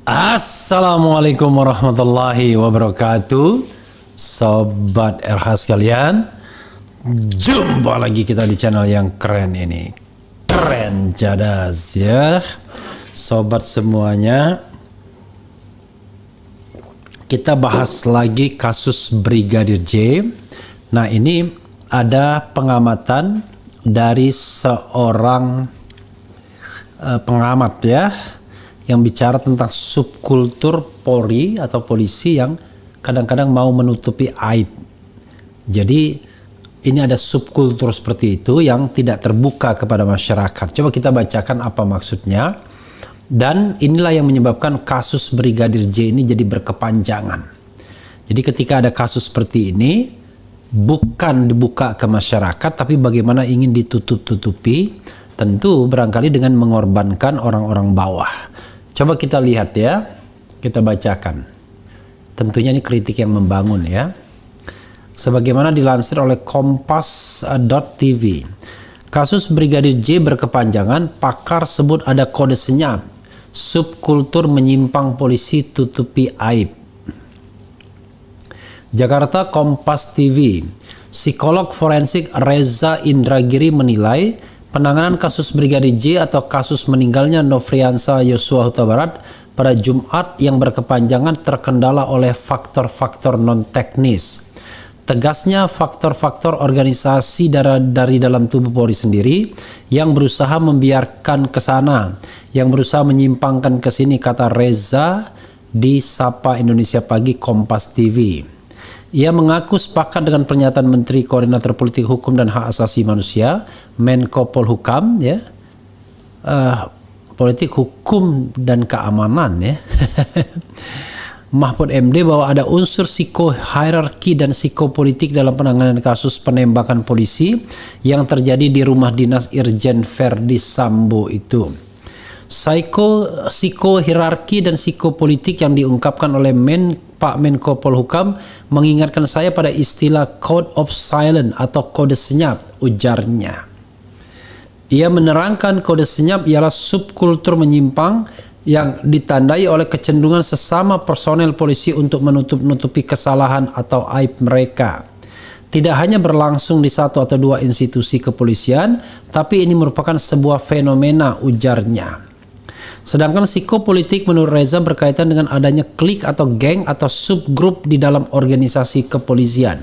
Assalamualaikum warahmatullahi wabarakatuh, Sobat RH sekalian. Jumpa lagi kita di channel yang keren ini, keren cadas ya Sobat semuanya. Kita bahas lagi kasus Brigadir J. Nah, ini ada pengamatan dari seorang pengamat ya, yang bicara tentang subkultur Polri atau polisi yang kadang-kadang mau menutupi aib. Jadi ini ada subkultur seperti itu yang tidak terbuka kepada masyarakat. Coba kita bacakan apa maksudnya. Dan inilah yang menyebabkan kasus Brigadir J ini jadi berkepanjangan. Jadi ketika ada kasus seperti ini, bukan dibuka ke masyarakat, tapi bagaimana ingin ditutup-tutupi, tentu barangkali dengan mengorbankan orang-orang bawah. Coba kita lihat ya, kita bacakan. Tentunya ini kritik yang membangun ya. Sebagaimana dilansir oleh Kompas.tv, kasus Brigadir J berkepanjangan, pakar sebut ada kode senyap, subkultur menyimpang polisi tutupi aib. Jakarta, Kompas TV, psikolog forensik Reza Indragiri menilai penanganan kasus Brigadir J atau kasus meninggalnya Nofriansah Yosua Huta Barat pada Jumat yang berkepanjangan terkendala oleh faktor-faktor non-teknis. Tegasnya faktor-faktor organisasi dari dalam tubuh Polri sendiri yang berusaha membiarkan ke sana, yang berusaha menyimpangkan ke sini, kata Reza di Sapa Indonesia Pagi Kompas TV. Ia mengaku sepakat dengan pernyataan Menteri Koordinator Politik Hukum dan Hak Asasi Manusia, Menko Polhukam ya, Politik Hukum dan Keamanan ya, Mahfud MD, bahwa ada unsur psikohierarki dan psikopolitik dalam penanganan kasus penembakan polisi yang terjadi di rumah dinas Irjen Verdi Sambo itu. Psikohierarki dan psikopolitik yang diungkapkan oleh Pak Menko Polhukam mengingatkan saya pada istilah code of silence atau kode senyap, ujarnya. Ia menerangkan kode senyap ialah subkultur menyimpang yang ditandai oleh kecenderungan sesama personel polisi untuk menutup-nutupi kesalahan atau aib mereka. Tidak hanya berlangsung di satu atau dua institusi kepolisian, tapi ini merupakan sebuah fenomena, ujarnya. Sedangkan psikopolitik menurut Reza berkaitan dengan adanya klik atau geng atau subgrup di dalam organisasi kepolisian.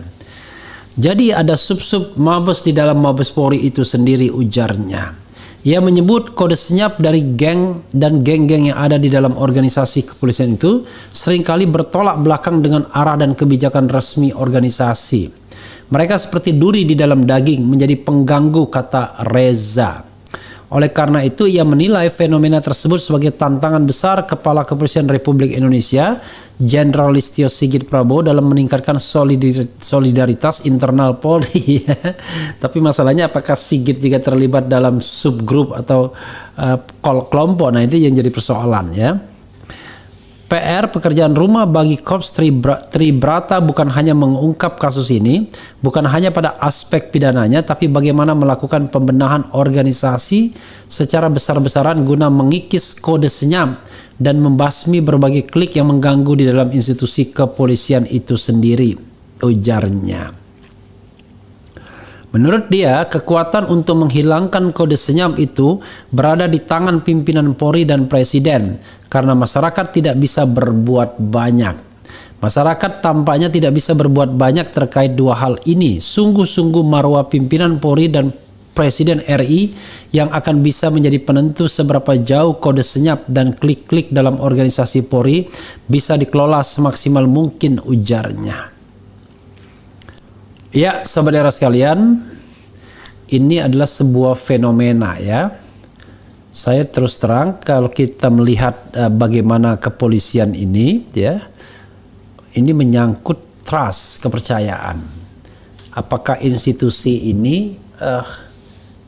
Jadi ada sub-sub mabes di dalam Mabes Polri itu sendiri, ujarnya. Ia menyebut kode senyap dari geng dan geng-geng yang ada di dalam organisasi kepolisian itu seringkali bertolak belakang dengan arah dan kebijakan resmi organisasi. Mereka seperti duri di dalam daging, menjadi pengganggu, kata Reza. Oleh karena itu, ia menilai fenomena tersebut sebagai tantangan besar Kepala Kepolisian Republik Indonesia, Jenderal Listio Sigit Prabowo, dalam meningkatkan solidaritas internal Polri. Tapi masalahnya apakah Sigit juga terlibat dalam subgrup atau kelompok? Nah, itu yang jadi persoalan ya. PR pekerjaan rumah bagi Korps Tribrata bukan hanya mengungkap kasus ini, bukan hanya pada aspek pidananya, tapi bagaimana melakukan pembenahan organisasi secara besar-besaran guna mengikis kode senyap dan membasmi berbagai klik yang mengganggu di dalam institusi kepolisian itu sendiri, ujarnya. Menurut dia, kekuatan untuk menghilangkan kode senyap itu berada di tangan pimpinan Polri dan Presiden, karena masyarakat tidak bisa berbuat banyak. Masyarakat tampaknya tidak bisa berbuat banyak terkait dua hal ini. Sungguh-sungguh marwah pimpinan Polri dan Presiden RI yang akan bisa menjadi penentu seberapa jauh kode senyap dan klik-klik dalam organisasi Polri bisa dikelola semaksimal mungkin, ujarnya. Ya, sahabat era sekalian, ini adalah sebuah fenomena ya. Saya terus terang, kalau kita melihat bagaimana kepolisian ini ya, ini menyangkut trust, kepercayaan. Apakah institusi ini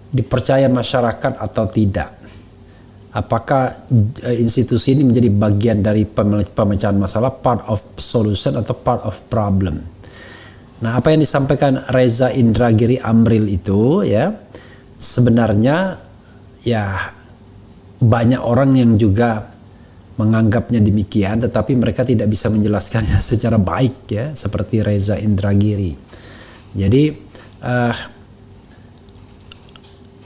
dipercaya masyarakat atau tidak? Apakah institusi ini menjadi bagian dari pemecahan masalah, part of solution atau part of problem? Nah, apa yang disampaikan Reza Indragiri Amril itu ya, sebenarnya ya banyak orang yang juga menganggapnya demikian, tetapi mereka tidak bisa menjelaskannya secara baik ya, seperti Reza Indragiri. Jadi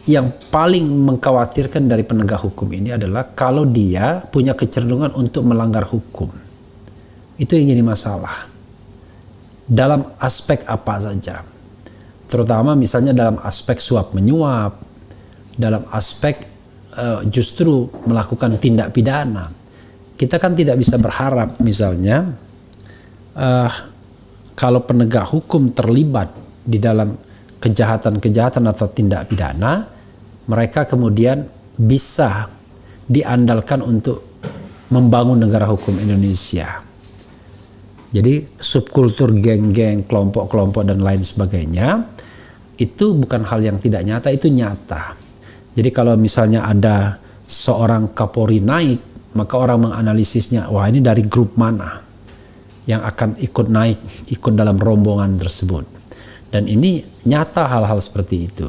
yang paling mengkhawatirkan dari penegak hukum ini adalah kalau dia punya kecenderungan untuk melanggar hukum. Itu yang jadi masalah. Dalam aspek apa saja. Terutama misalnya dalam aspek suap menyuap, dalam aspek justru melakukan tindak pidana. Kita kan tidak bisa berharap misalnya kalau penegak hukum terlibat di dalam kejahatan-kejahatan atau tindak pidana, mereka kemudian bisa diandalkan untuk membangun negara hukum Indonesia. Jadi subkultur geng-geng, kelompok-kelompok dan lain sebagainya itu bukan hal yang tidak nyata, itu nyata. Jadi kalau misalnya ada seorang Kapolri naik, maka orang menganalisisnya, wah ini dari grup mana yang akan ikut naik, ikut dalam rombongan tersebut. Dan ini nyata hal-hal seperti itu.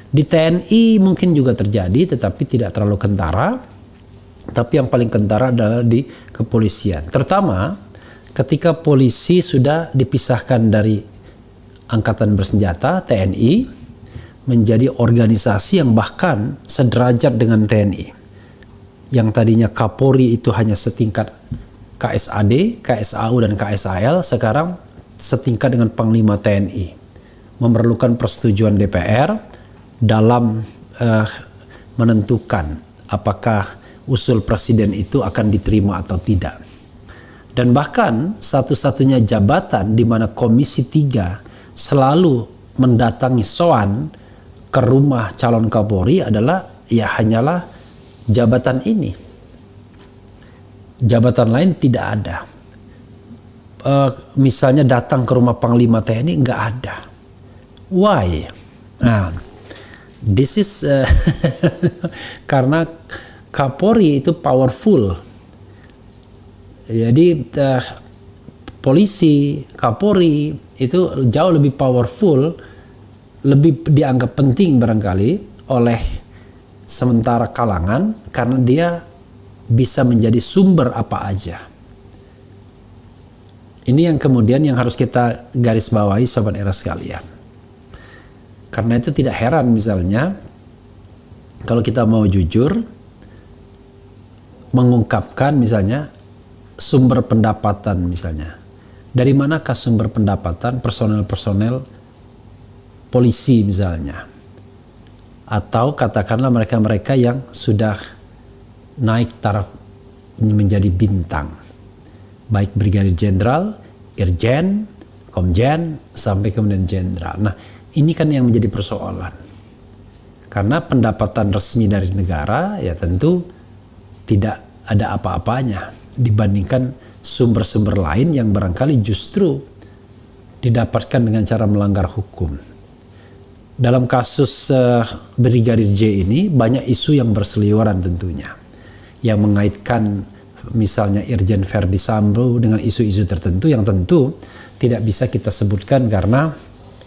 Di TNI mungkin juga terjadi, tetapi tidak terlalu kentara. Tapi yang paling kentara adalah di kepolisian. Terutama ketika polisi sudah dipisahkan dari angkatan bersenjata, TNI, menjadi organisasi yang bahkan sederajat dengan TNI. Yang tadinya Kapolri itu hanya setingkat KSAD, KSAU, dan KSAL, sekarang setingkat dengan Panglima TNI. Memerlukan persetujuan DPR dalam menentukan apakah usul presiden itu akan diterima atau tidak. Dan bahkan satu-satunya jabatan di mana Komisi 3 selalu mendatangi soan ke rumah calon Kapolri adalah ya hanyalah jabatan ini. Jabatan lain tidak ada. Misalnya datang ke rumah Panglima TNI nggak ada. Why? Nah, this is karena Kapolri itu powerful. Jadi polisi, Kapolri itu jauh lebih powerful, lebih dianggap penting barangkali oleh sementara kalangan karena dia bisa menjadi sumber apa aja. Ini yang kemudian yang harus kita garis bawahi sobat era sekalian. Karena itu tidak heran misalnya kalau kita mau jujur mengungkapkan misalnya sumber pendapatan misalnya. Dari manakah sumber pendapatan personel-personel polisi misalnya? Atau katakanlah mereka-mereka yang sudah naik taraf menjadi bintang. Baik brigadir jenderal, irjen, komjen, sampai kemudian jenderal. Nah, ini kan yang menjadi persoalan. Karena pendapatan resmi dari negara ya tentu tidak ada apa-apanya dibandingkan sumber-sumber lain yang barangkali justru didapatkan dengan cara melanggar hukum. Dalam kasus Brigadir J ini banyak isu yang berseliweran tentunya. Yang mengaitkan misalnya Irjen Verdi Sambo dengan isu-isu tertentu yang tentu tidak bisa kita sebutkan karena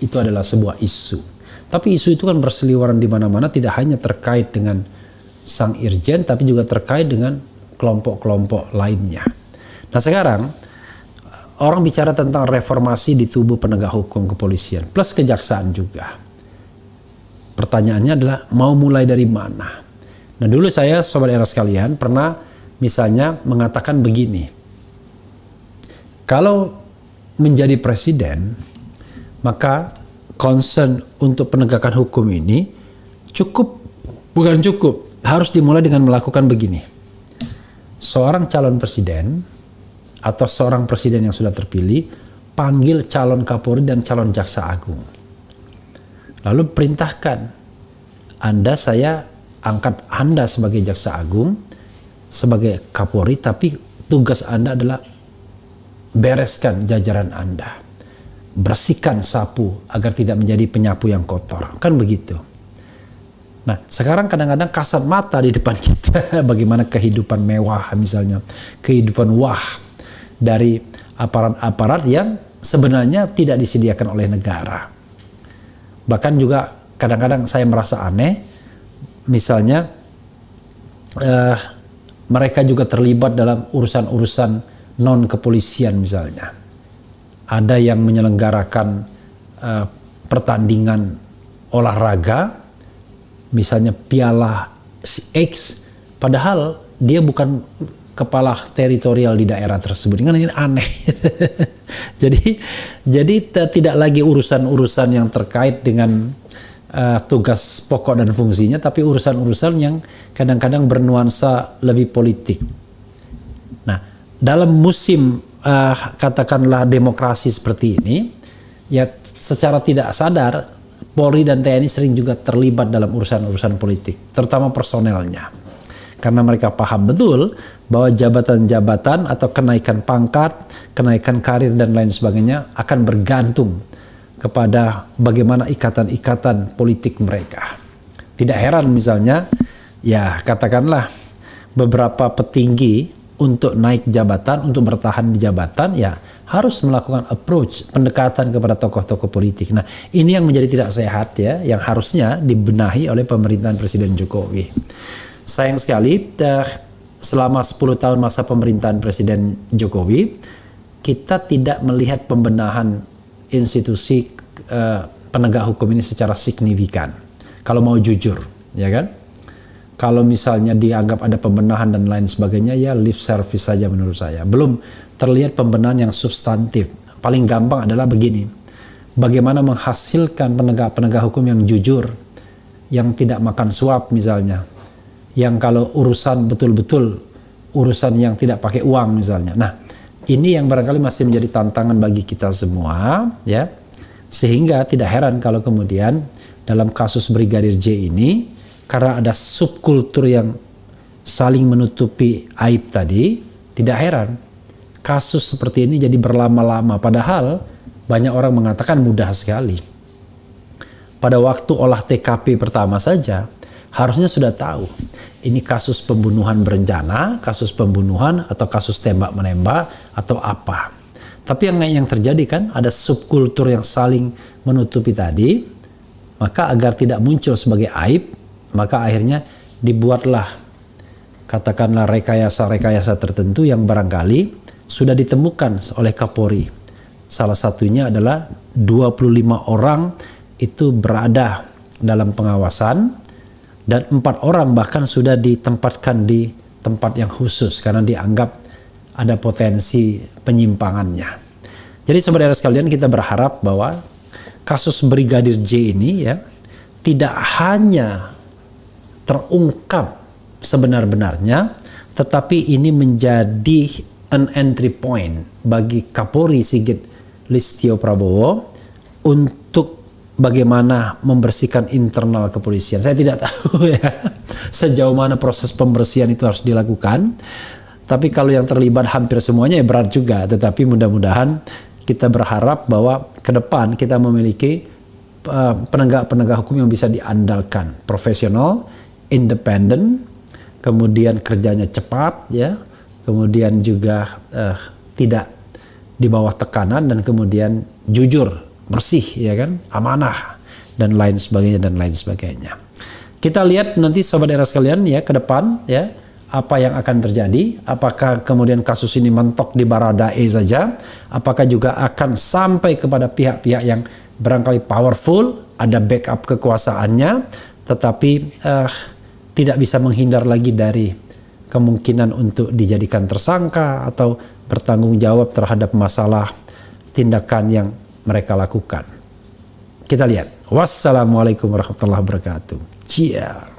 itu adalah sebuah isu. Tapi isu itu kan berseliweran di mana-mana, tidak hanya terkait dengan sang Irjen tapi juga terkait dengan kelompok-kelompok lainnya. Nah sekarang orang bicara tentang reformasi di tubuh penegak hukum kepolisian plus kejaksaan juga. Pertanyaannya adalah mau mulai dari mana? Nah dulu saya sobat era sekalian pernah misalnya mengatakan begini. Kalau menjadi presiden maka concern untuk penegakan hukum ini bukan cukup, harus dimulai dengan melakukan begini. Seorang calon presiden atau seorang presiden yang sudah terpilih panggil calon Kapolri dan calon jaksa agung. Lalu perintahkan, saya angkat Anda sebagai jaksa agung, sebagai Kapolri, tapi tugas Anda adalah bereskan jajaran Anda. Bersihkan sapu agar tidak menjadi penyapu yang kotor. Kan begitu. Nah sekarang kadang-kadang kasat mata di depan kita bagaimana kehidupan mewah misalnya. Kehidupan wah dari aparat-aparat yang sebenarnya tidak disediakan oleh negara. Bahkan juga kadang-kadang saya merasa aneh. Misalnya mereka juga terlibat dalam urusan-urusan non-kepolisian misalnya. Ada yang menyelenggarakan pertandingan olahraga, misalnya Piala X, padahal dia bukan kepala teritorial di daerah tersebut. Kan ini aneh. jadi tidak lagi urusan-urusan yang terkait dengan tugas pokok dan fungsinya, tapi urusan-urusan yang kadang-kadang bernuansa lebih politik. Nah, dalam musim katakanlah demokrasi seperti ini, ya secara tidak sadar Polri dan TNI sering juga terlibat dalam urusan-urusan politik, terutama personelnya. Karena mereka paham betul bahwa jabatan-jabatan atau kenaikan pangkat, kenaikan karir dan lain sebagainya akan bergantung kepada bagaimana ikatan-ikatan politik mereka. Tidak heran misalnya, ya katakanlah beberapa petinggi untuk naik jabatan, untuk bertahan di jabatan, ya harus melakukan approach, pendekatan kepada tokoh-tokoh politik. Nah, ini yang menjadi tidak sehat ya, yang harusnya dibenahi oleh pemerintahan Presiden Jokowi. Sayang sekali, selama 10 tahun masa pemerintahan Presiden Jokowi, kita tidak melihat pembenahan institusi penegak hukum ini secara signifikan. Kalau mau jujur, ya kan? Kalau misalnya dianggap ada pembenahan dan lain sebagainya, ya lip service saja menurut saya. Belum terlihat pembenahan yang substantif. Paling gampang adalah begini. Bagaimana menghasilkan penegak hukum yang jujur, yang tidak makan suap misalnya. Yang kalau urusan betul-betul urusan yang tidak pakai uang misalnya. Nah, ini yang barangkali masih menjadi tantangan bagi kita semua, ya. Sehingga tidak heran kalau kemudian dalam kasus Brigadir J ini, karena ada subkultur yang saling menutupi aib tadi, tidak heran kasus seperti ini jadi berlama-lama. Padahal banyak orang mengatakan mudah sekali. Pada waktu olah TKP pertama saja, harusnya sudah tahu ini kasus pembunuhan berencana, kasus pembunuhan atau kasus tembak-menembak atau apa. Tapi yang terjadi kan ada subkultur yang saling menutupi tadi, maka agar tidak muncul sebagai aib, maka akhirnya dibuatlah katakanlah rekayasa-rekayasa tertentu yang barangkali sudah ditemukan oleh Kapolri. Salah satunya adalah 25 orang itu berada dalam pengawasan, dan 4 orang bahkan sudah ditempatkan di tempat yang khusus karena dianggap ada potensi penyimpangannya. Jadi saudara sekalian, kita berharap bahwa kasus Brigadir J ini ya tidak hanya terungkap sebenar-benarnya, tetapi ini menjadi an entry point bagi Kapolri Sigit Listio Prabowo untuk bagaimana membersihkan internal kepolisian. Saya tidak tahu ya sejauh mana proses pembersihan itu harus dilakukan. Tapi kalau yang terlibat hampir semuanya ya berat juga. Tetapi mudah-mudahan kita berharap bahwa ke depan kita memiliki penegak-penegak hukum yang bisa diandalkan, profesional, independen, kemudian kerjanya cepat ya, kemudian juga tidak di bawah tekanan, dan kemudian jujur, bersih ya kan, amanah dan lain sebagainya. Kita lihat nanti saudara sekalian ya ke depan ya apa yang akan terjadi. Apakah kemudian kasus ini mentok di Baradae saja, apakah juga akan sampai kepada pihak-pihak yang barangkali powerful, ada backup kekuasaannya, tetapi tidak bisa menghindar lagi dari kemungkinan untuk dijadikan tersangka atau bertanggung jawab terhadap masalah tindakan yang mereka lakukan. Kita lihat. Wassalamualaikum warahmatullahi wabarakatuh. Cheers.